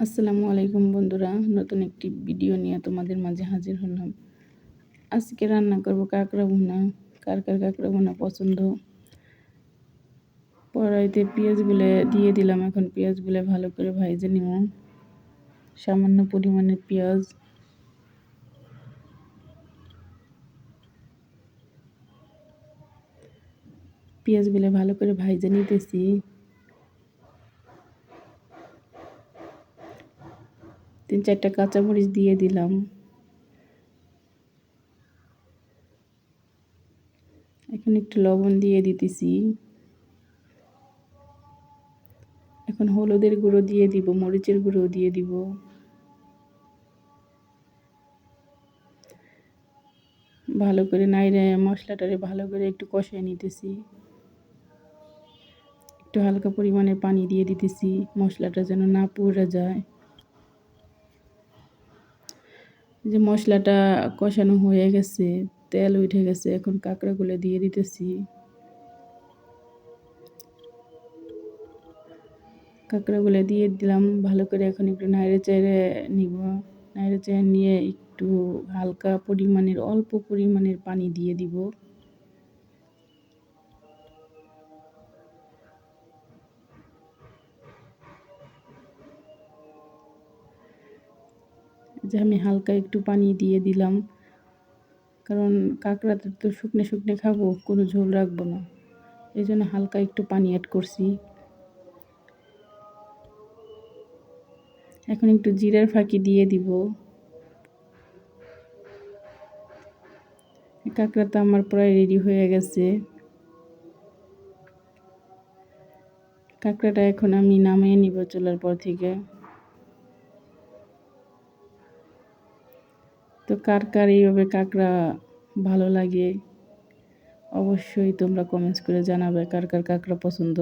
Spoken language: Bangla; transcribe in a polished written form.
আসসালামু আলাইকুম বন্ধুরা, নতুন একটি ভিডিও নিয়ে তোমাদের মাঝে হাজির হলাম। আজকে রান্না করব কাঁকড়া ভুনা। কার কার কাঁকড়া ভুনা পছন্দ? কড়াইতে পেঁয়াজগুলো দিয়ে দিলাম। এখন পেঁয়াজগুলো ভালো করে ভেজে নিব। সামান্য পরিমাণে পেঁয়াজগুলো ভালো করে ভেজে নিতেছি। 3-4টা কাঁচামরিচ দিয়ে দিলাম। এখন একটু লবণ দিয়ে দিতেছি। এখন হলুদের গুঁড়ো দিয়ে দিব, মরিচের গুঁড়ো দিয়ে দিব। ভালো করে নাইড়ে মশলাটারে ভালো করে একটু কষিয়ে নিতেছি। একটু হালকা পরিমাণে পানি দিয়ে দিতেছি, মশলাটা যেন না পুড়ে যায়। যে মশলাটা কষানো হয়ে গেছে, তেল উঠে গেছে, এখন কাঁকড়াগুলো দিয়ে দিতেছি। কাঁকড়াগুলো দিয়ে দিলাম ভালো করে। এখন একটু নাড়ে চেড়ে নিব। নাড়ে চেড়ে নিয়ে একটু হালকা পরিমাণের অল্প পরিমাণের পানি দিয়ে দিব। যে আমি হালকা একটু পানি দিয়ে দিলাম, কারণ কাঁকড়াতে তো শুকনো শুকনো খাবো, কোনো ঝোল রাখবো না, এই জন্য হালকা একটু পানি অ্যাড করছি। এখন একটু জিরার ফাঁকি দিয়ে দিব। কাঁকড়াটা আমার প্রায় রেডি হয়ে গেছে। কাঁকড়াটা এখন আমি নামিয়ে নিব চুলার পর থেকে। তো কার কার এইভাবে কাঁকড়া ভালো লাগে, অবশ্যই তোমরা কমেন্টস করে জানাবে কার কার কাঁকড়া পছন্দ।